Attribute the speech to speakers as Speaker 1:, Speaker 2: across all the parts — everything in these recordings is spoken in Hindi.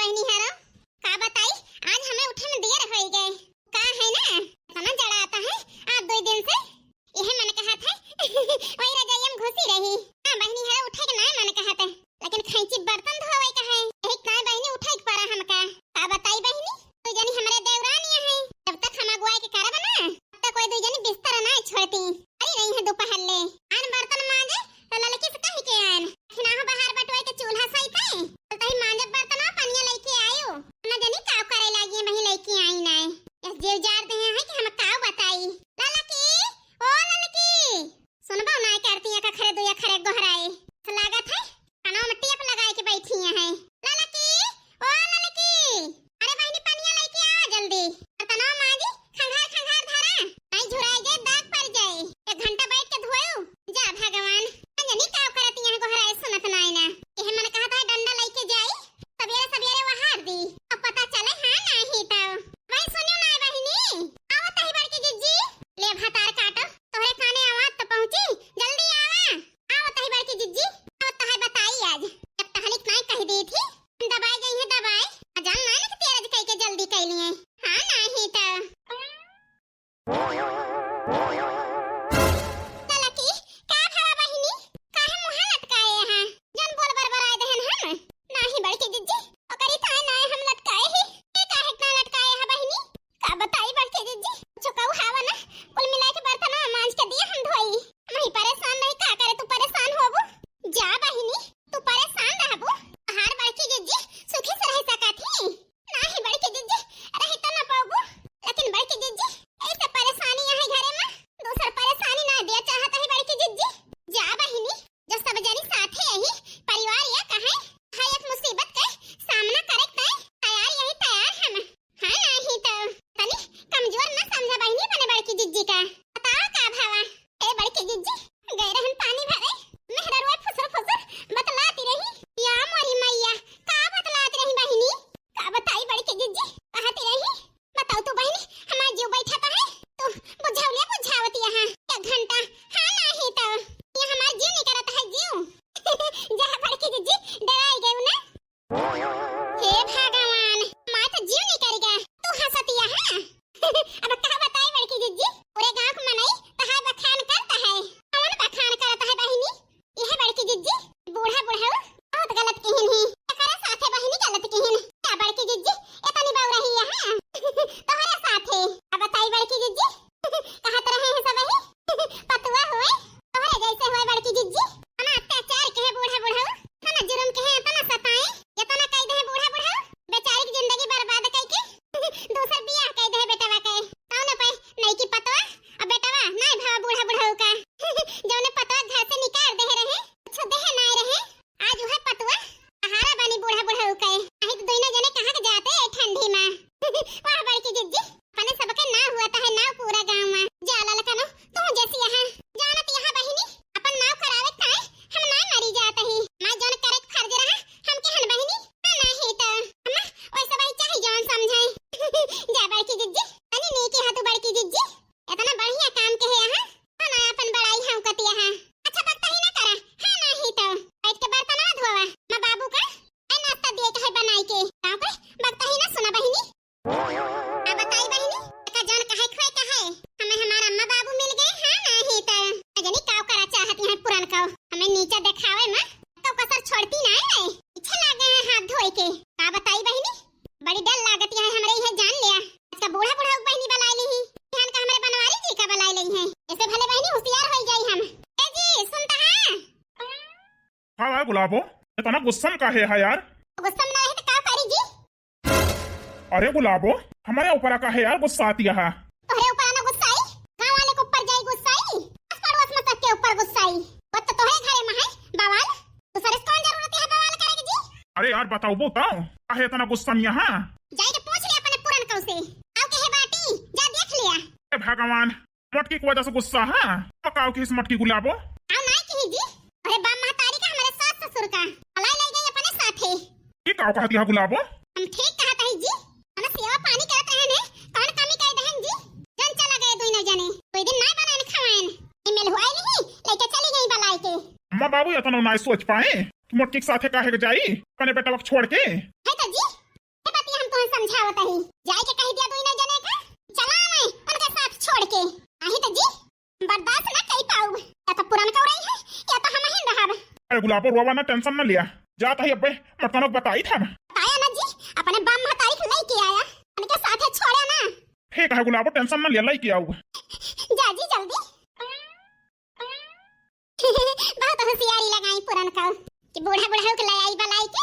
Speaker 1: बहनी हरो का बताई। आज हमें उठे में देर हो गए का है ना, समझ जड़ा आता है आप 2 दिन से यह मन कहा था वही रजाई में घुसी रही। हां बहनी हरो उठे के ना मन कहा था, लेकिन खैची बर्तन धोवे का है एक ना बहनी उठे के पड़ा हमका का बताई बहनी। तो जानी हमारे देवरानी है, जब तक हम अगुवाई के करब ना तब तक कोई 2 जनी बिस्तर ना छोड़ती। अरे नहीं है दोपहर ले आन बर्तन मांजे तो ललकी से कह के आन खिना बाहर बटवाई के चूल्हा सहित है तो तही मांजे बर्तन पनिया लेके आयो ना जानी काव करे लागी वही लेके आई ना इस जीव जार दे है कि हम काव बताई। ललकी ओ ललकी सुनबो ना करती है का खरे दुया खरे गोहराए तो लागत है कानों में टेप लगाए के बैठी है। ललकी ओ ललकी अरे बहनी पनिया लेके आ जल्दी बर्तनों मांजी खंगार खंगार धरा नहीं झुराई जाए दाग पड़ जाए 1 घंटा बैठ के धोयो जा भगवान जानी काव करती है गोहराए सुनत नाई ना यह मन कहा था डंडा लेके जाई सवेरे सवेरे वहार दी अब पता चले हां नहीं तो वही सुनियो ना बहनी आवत है बड़की जिज्जी ले भातार काटो तोरे खाने आवाज तो पहुंची जल्दी आवा आवत है बड़की जिज्जी आवत है बताई आज जब तहलिक नहीं कह दी थी दबाई गई है दबाई जान ना कि तेरा कह के जल्दी कह लिए हां नहीं तो ललकी का भावा बहनी काहे मुंह लटकाए यहां जन बोल बरबराए दहन हम नाही बड़की जिज्जी ओकरी थाए ना हम लटकाए ही ए काहे ना लटकाए है बहनी का बताई बड़की जिज्जी चुकाऊ हावा ना कुल मिला के बर्तन मांज के दिए हम धोई नहीं परेशान नहीं का करे तू परेशान होबू जा बहनी तू परेशान रहबू हार बड़की जिज्जी सुखी से रह सका थी नाही बड़की जिज्जी रही तो ना पाबू लेकिन बड़की जिज्जी ऐसे परेशानी है घरे में दूसर परेशानी ना दे चाहता है बड़की जिज्जी जा बहनी जो सब जनी साथे यही परिवार या कहे है एक मुसीबत के सामना करे तय तैयार यही तैयार हम हां नहीं तो तनी कमजोर ना समझा बहनी बने बड़की जिज्जी का बताओ का भावा ए बड़की जिज्जी गए रहन पानी भरे मेहरा रोए फुसर फुसर बतलाती रही या मोरी मैया का बतलाती रही बहनी का बताई बड़की जिज्जी कहती रही बताओ तू बहनी हमार जीव बैठा है तू बुझावले बुझावत यहां 1 घंटा हां नहीं तो ये हमार जीव नहीं करता है जीव जहां बड़की जिज्जी डराई गई ना हे भगवान मां तो जीव नहीं करेगा तू हंसती है अब का बताई बड़की जिज्जी पूरे गांव को मनाई तो हाय बखान करता है कौन बखान करता है बहनी यह बड़की जिज्जी बूढ़ा बूढ़ा बहुत गलत कहन ही एकरा साथे बहनी गलत कहन का बड़की जिज्जी इतनी बाऊ रही है तोहरे साथे अब बताई बड़की जिज्जी कहत रहे हैं सब ही पतुआ होए तोहरे जैसे होए बड़की जिज्जी हम अत्याचार के बूढ़ा बूढ़ा तना जुर्म के है तना सताए ये तना कह दे बूढ़ा बूढ़ा बेचारी की जिंदगी बर्बाद कह के दूसर बियाह कह दे बेटवा के तौने पे नहीं की पतवा अब बेटवा नहीं भाव बूढ़ा बूढ़ा का जौने पतवा घर से निकाल दे रहे कुछ देह ना रहे आज वह पतवा सहारा बनी बूढ़ा बूढ़ा का नहीं तो दोनों जने कहां के जाते ठंडी में वाह बड़की जिज्जी अपने सबके ना हुआ था है ना पूरा गांव में जाला लखनो तू जैसी यहां जानत यहां बहनी अपन नाव करावे काए हम ना मरी जात ही मैं जौन करे फर्ज रहा हम के हन बहनी नहीं तो हम ओइसे भाई चाहे जौन समझाई जा बड़की जिज्जी तनी नहीं के हाथ बड़की जिज्जी इतना बढ़िया काम के है यहां ना अपन बड़ाई हम कती यहां अच्छा बकता ही ना करा हां नहीं तो बैठ के बर्तन ना धोवा मां बाबू का ए नाश्ता दिए के है बनाई के गांव पे बकता ही ना सुना बहनी आ बताई बहनी का जौन कहे खोए कहे हमें हमारा अम्मा बाबू मिल गए हां नहीं तो जनी काव करा चाहती है पुरान काव हमें नीचे दिखावे में तो कसर छोड़ती ना है पीछे लागे हैं हाथ धोए के का बताई बहनी बड़ी डर लागती है हमरे यह जान लिया इसका बूढ़ा बूढ़ा बहनी बलाई ली ध्यान का हमारे बनवारी जी का बलाई ली है ऐसे भले बहनी होशियार हो गई हम ए जी सुनता है
Speaker 2: हाँ भाई गुलाबो इतना गुस्सा का है यार
Speaker 1: गुस्सा ना है तो का करी जी
Speaker 2: अरे गुलाबो हमारे ऊपर का है यार गुस्सा आती है
Speaker 1: तोहरे ऊपर ना गुस्सा आई गांव वाले के ऊपर जाई गुस्सा आई आस पड़ोस में सबके ऊपर गुस्सा आई वो तो तोहरे घरे में है बवाल तो सर कौन जरूरत है बवाल करे की जी
Speaker 2: अरे यार बताओ बताओ काहे इतना गुस्सा में यहाँ
Speaker 1: जाई के पूछ ले अपने पुरन कौ से आओ के है बाटी जा देख लिया
Speaker 2: ए भगवान मटकी की वजह से गुस्सा है पकाओ की इस मटकी गुलाबो
Speaker 1: आओ ना की जी अरे बाप महतारी का हमारे सास ससुर का पलाई ले गई अपने साथे
Speaker 2: ये का कहती है गुलाबो
Speaker 1: हम ठीक कहता है जी हम सेवा पानी करत रहे ने कौन कमी कह दहन जी जन चला गए दोनों जने कोई दिन नहीं बनाने खवाएन ईमेल हुआ नहीं लेके चली गई बलाई के
Speaker 2: अम्मा बाबू इतना ना सोच पाए कि मोटकी के साथे काहे के जाई अपने बेटा वक्त छोड़ के
Speaker 1: है तो जी समझावत ही जाए के कह दिया तू इन्हें जने का चला मैं उनके साथ छोड़ के आही तो जी बर्दाश्त ना कर पाऊ या तो पुरान का रही है या तो हम ही रहब।
Speaker 2: अरे गुलाबो रोवा ना टेंशन ना लिया जात ही अबे मटकानो बताई था मैं
Speaker 1: बताया ना जी अपने बाम महतारी लेके आया उनके साथ छोड़ा ना।
Speaker 2: ठीक है गुलाबो टेंशन ना लिया लेके आऊंगा
Speaker 1: जा जी जल्दी बहुत होशियारी लगाई पुरान का कि बूढ़ा बूढ़ा के लाई बलाई के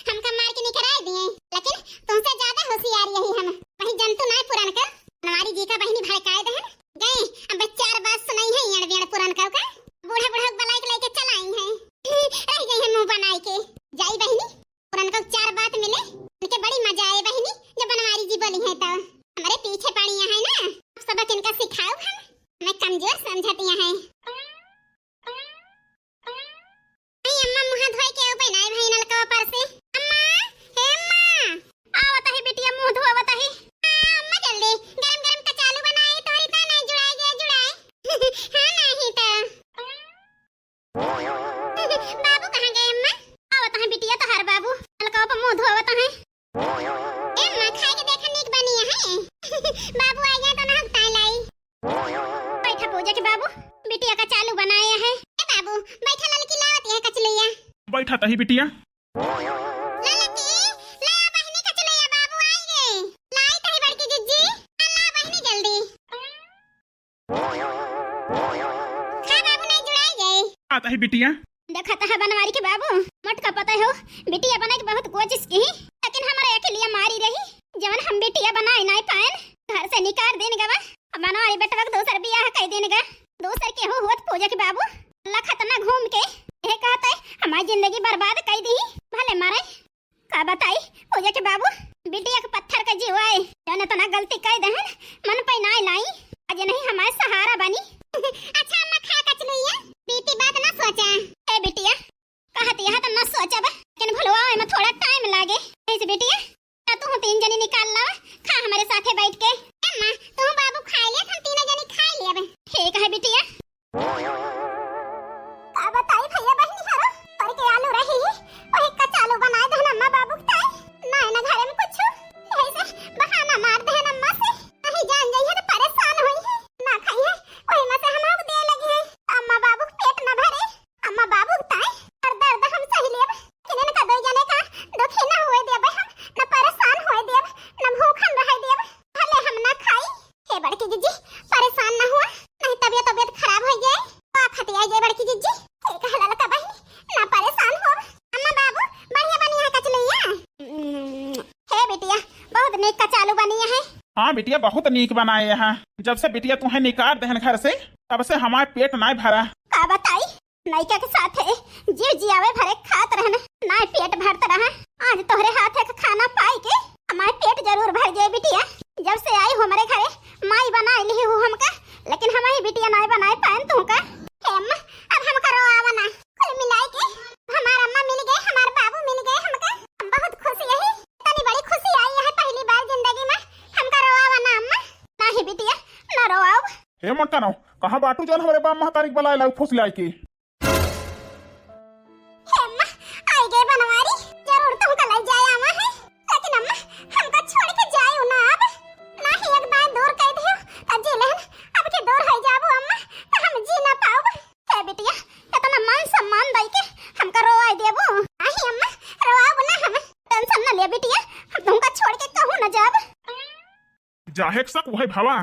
Speaker 1: हमका मार के निकराए दिए लेकिन तुमसे ज्यादा होशियारी यही हम वही जंतु ना पुरान का हमारी जी का बहनी भड़काए दहन गए अब चार बात सुनाई है यार बेड़ पुरान का बूढ़ा बूढ़ा बलाई के लेके चलाई है रह गई है मुंह बनाई के जाई बहनी पुरान का चार बात मिले उनके बड़ी मजा आए बहनी जब बनवारी जी बोली है तो हमारे पीछे पड़ी है ना सबक इनका सिखाओ हम मैं कमजोर समझती है अम्मा मुंह धोए के ऊपर नाय भाई नलका पर से अम्मा हे अम्मा आवत है बिटिया मुंह धोवत है अम्मा जल्दी गरम गरम कचालू बनाए तो इतना नहीं जुड़ाए गया जुड़ाए हां नहीं तो बाबू कहां गए अम्मा आवत है बिटिया तो हर बाबू नलका पर मुंह धोवत है अम्मा खाए के देखा नीक बनी है बाबू आ गया तो ना हकता लाई बैठा पूजा के बाबू बिटिया का चालू बनाया है बाबू बैठा ललकी लावत है कचलैया
Speaker 2: बैठा तही बिटिया
Speaker 1: ललकी ला बहनी कचलैया बाबू आई गए लाई तही बड़की जिज्जी ला बहनी जल्दी खा बाबू नहीं जुड़ाई गए
Speaker 2: आता ही बिटिया
Speaker 1: देखा था बनवारी के बाबू मटका पता हो बिटिया बनाए के बहुत कोशिश की लेकिन हमारे अकेलिया मारी रही जवन हम बिटिया बनाए नहीं पाए घर से निकाल देने गवा बनवारी बेटा को दूसर बियाह कह देने गा दूसर के हो होत पूजा के बाबू अल्लाह खतना घूम के ये कहता है हमारी जिंदगी बर्बाद कर दी भले मारे का बताई पूजा के बाबू बिटिया के पत्थर का जीव आए जाने तो ना गलती कर दहन मन पे ना लाई आज नहीं हमारे सहारा बनी अच्छा अम्मा खा कचलैया बीती बात ना सोचा ए बिटिया कहती है तो ना सोचा बा लेकिन भलवा में थोड़ा टाइम लागे ऐसे बिटिया तू तीन जनी निकाल ला खा हमारे साथे बैठ के अम्मा तू बाबू खा ले हम तीन जनी खा लिए बे ठीक है बिटिया का बताई भैया बहनी हरो पर के आलू रही और एक कचालू बनाए दहन अम्मा बाबू ताई ना ना घरे में कुछ ऐसे बहाना मार दहन अम्मा से नहीं जान जाई है तो परेशान होई है ना खाई है ओही में से हम दे लगे हैं अम्मा बाबू पेट न भरे अम्मा बाबू ताई और दर्द हम सही लेब किने का दो जने का दुखी ना होए देब हम न परेशान होए देब न भूखन रह देब भले हम ना खाई हे बड़की जीजी परेशान ना हुआ नहीं तबीयत खराब हो जाए आप हटिया जाए बड़की जीजी एक हलाल का बहनी ना परेशान हो अम्मा बाबू बढ़िया बनी है कचलैया हे बिटिया बहुत नेक कचालू बनी है
Speaker 2: हाँ बिटिया बहुत नीक बनाए हैं जब से बिटिया तुम्हें निकाल दहन घर से तब से हमारे पेट नहीं भरा
Speaker 1: का बताई नैका के साथ जीव जियावे भरे खात रहना ना पेट भरता रहा आज तोहरे हाथ का खाना पाई के हमारे पेट जरूर भर जाए बिटिया जब से आई हो हमारे घरे माई बनाई ली हूँ हमका लेकिन हमारी बिटिया नहीं बनाए पाए तू का अम्मा अब हम करो आवा ना कुल मिलाई के हमारा अम्मा मिल गए हमारे बाबू मिल गए हमका बहुत खुशी है इतनी बड़ी खुशी आई है पहली बार जिंदगी में हम करो आवा ना अम्मा नहीं बिटिया ना रो आओ
Speaker 2: हे मटका ना कहां बाटू जोन हमारे बाप महतारी बलाए ला फुस लाई की
Speaker 1: अम्मा आई गए बनवारी जरूर तुमको ले जाए आवा है लेकिन अम्मा हमको छोड़ के जाओ ना अब नहीं एक बार दूर कह दियो तो जी लेन अब के दूर है जाबो अम्मा तो हम जी ना पाओ हे बिटिया इतना मान सम्मान दई के हमका रोवाई देबो नहीं अम्मा रोवाब ना हम टेंशन ना ले बिटिया हम तुमको छोड़ के कहूं ना जाब
Speaker 2: जाहे सक वही भावा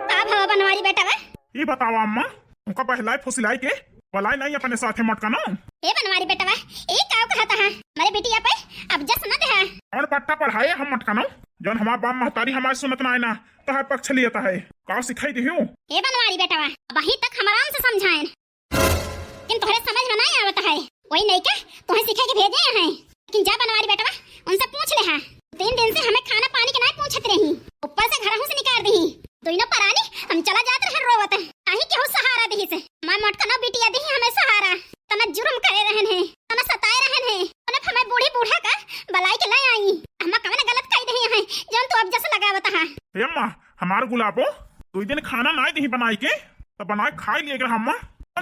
Speaker 1: का भावा बनवारी बेटा वा
Speaker 2: ये बताओ अम्मा उनका पहला फुसलाई के बलाई नहीं अपने साथे मटका ना
Speaker 1: ए बनवारी बेटा वा ए का कहता है मेरे बिटिया पे अब जस न दे
Speaker 2: और पट्टा पढ़ाए हम मटका ना जौन हमार बाप महतारी हमारी सुनत ना आना तो है पक्ष लिया है का सिखाई दी हूँ
Speaker 1: ए बनवारी बेटा वा वही तक हम आराम से समझाएं लेकिन तुम्हारे समझ में नहीं आवत है वही नहीं क्या तुम्हें सिखा के भेजे हैं लेकिन जा बनवारी बेटा वा उनसे पूछ ले हां 3 दिन से हमें खाना पानी के नहीं पूछत रही ऊपर से घर से निकाल दी दोनों परानी हम चला जात रहे रोवत काहे के हो सहारा दही से मां मटका ना बिटिया दही हमें सहारा तना जुर्म करे रहन है तना सताए रहन है तने हमें बूढ़ी बूढ़ा का बलाई के ले आई हम कवन गलत कह दही है जन तो अब जस लगावत है
Speaker 2: हे अम्मा हमार गुलाबो 2 दिन खाना ना दही बनाई के तो बनाए खाई लिए अम्मा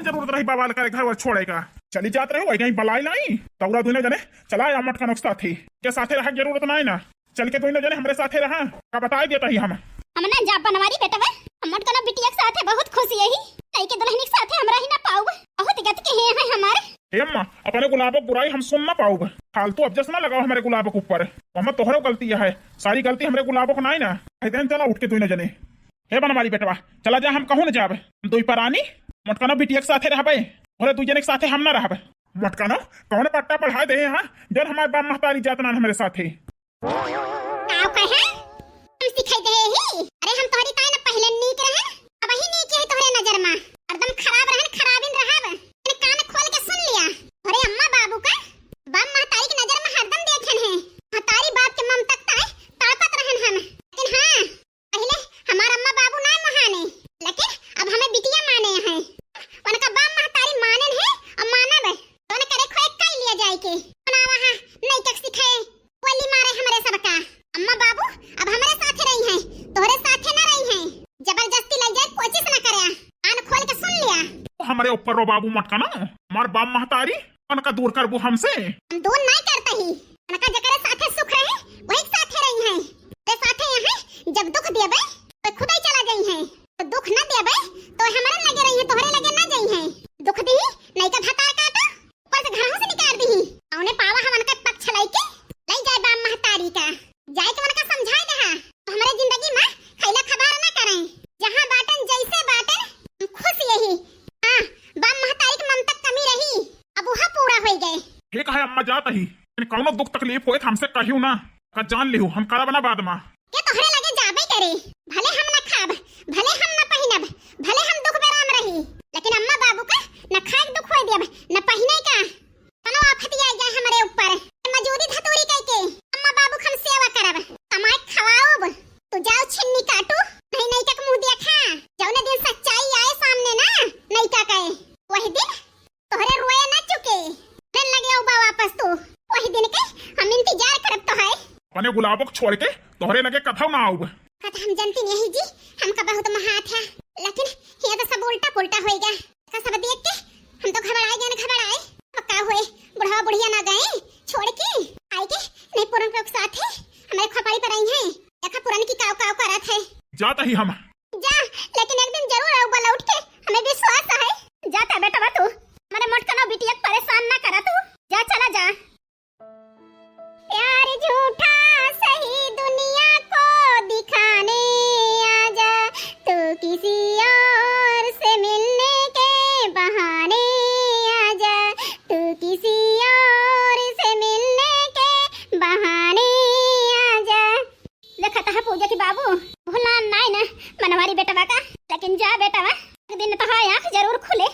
Speaker 2: जरूरत रही बाबा करे घर छोड़ेगा चली जात रहे हो कहीं बलाई नहीं तौरा दुने जने चला या मटका नुकसा थी के साथे रहा जरूरत नहीं ना, चल के तू न जाने हमरे साथे रहा का बताई देता ही हम
Speaker 1: ना जा बनवारी बेटवा हमर कना बिटिया के साथे बहुत खुशी है ही नहीं के दुल्हन के साथे हमरा ही ना पाऊ बहुत गत के हैं हमारे।
Speaker 2: हे अम्मा अपने गुलाब बुराई हम सुन ना पाऊगा, फालतू अब जस ना लगाओ हमारे गुलाब के ऊपर, हम तोहरे गलती है, सारी गलती हमारे गुलाब को नहीं ना। चला उठ के तू न जाने हे बनवारी बेटवा चला जा, हम कहूँ न जाब दुई परानी मटकाना बिटिया के साथे रहबे और दू जने के साथे हम ना रहबे। मटकाना कौन पट्टा पढ़ा दे हां जब हमारे बाप महतारी जातना हमारे साथे
Speaker 1: आओ कहे हम सिखाई दे ही। अरे हम तोहरी ताई ना पहले नीक रहे अब ही नीक है तोहरे नजर में, एकदम खराब रहन खराबिन रहब ने कान खोल के सुन लिया। अरे अम्मा बाबू का बाप महतारी की नजर में हरदम देखन है, महतारी बाप के ममता ताकत रहन हम, लेकिन हां पहले हमार अम्मा बाबू ना महाने लेकिन अब हमें बिटिया माने हैं, उनका बाप महतारी मानन है और मानब तो न करे खोए कर लिया जाए के ना वहां नहीं तक सिखाए गोली मारे हमारे सबका। अम्मा बाबू अब हमारे साथे रही हैं तोहरे साथे ना रही हैं, जबरदस्ती ले जाए कोशिश ना करे, कान खोल के सुन लिया।
Speaker 2: हमारे ऊपर रो बाबू मटकाना मार बाप महतारी उनका दूर कर वो हमसे,
Speaker 1: हम दूर नहीं करते ही उनका जकरे साथे सुख रहे वही साथे रही हैं, ते साथे यहाँ जब दुख देबे तो खुद ही चला गई हैं, तो दुख न देबे तो हमारे लगे रही हैं तोहरे लगे ना गई हैं, दुख दी नहीं का भतार काटा ऊपर से घरों से निकाल दी औने पावा हम उनका पक्ष लाई के ले जाए बाप महतारी का जाए के उनका समझाए दे तो हमारे जिंदगी में खैला खबर ना करें, जहां बाटन जैसे बाटन खुश यही। हां बाप महतारी की ममता कमी रही अब वह पूरा हो गए।
Speaker 2: ठीक है अम्मा जात ही कौनो दुख तकलीफ होए हमसे कहियो ना का जान लिहू हम करब ना बाद में
Speaker 1: के तोहरे लगे जाबे करे, भले हम ना खाब भले हम ना पहिनब भले हम दुख बेराम रही, लेकिन अम्मा बाबू का न खाए दुख होए देब न पहिने का कनो आफत आ जाए हमारे ऊपर मजूदी धतूरी कह के अम्मा बाबू हम सेवा करब कमाई खवाओब तू जाओ छिन्नी काटू नहीं नहीं तक मुंह देखा जौने दिन सच्चाई आए सामने ना नहीं का कहे वही दिन तोहरे रोए ना चुके दिन लगे उबा वापस तू वही दिन के हम इंतजार करब तो है
Speaker 2: अपने गुलाबों को छोड़ के तोहरे लगे कथा ना आऊब
Speaker 1: कथा हम जानती नहीं जी हमका बहुत महात है, लेकिन ये तो सब उल्टा पुल्टा होएगा का सब देख के हम तो घबराए गए ना घबराए पक्का हुए बुढ़ा बुढ़िया ना गए छोड़ के आए के नहीं पुरन के साथ है हमारे खपाई पर आई हैं देखा पुरानी की काव काव करत है
Speaker 2: जाता ही हम
Speaker 1: जा, लेकिन एक दिन जरूर आओ बला उठ के हमें विश्वास है जाता बेटा तू हमारे मोटकना बिटिया परेशान ना करा तू जा चला जा। प्यार झूठा सही दुनिया को दिखाने आजा तू किसी और से मिलने के बहाने आजा तू किसी और से मिलने के बहाने आजा। देखा था पूजा की बाबू भूलना नहीं ना मनवारी बेटा का, लेकिन जा बेटा एक दिन तो आँख जरूर खुले।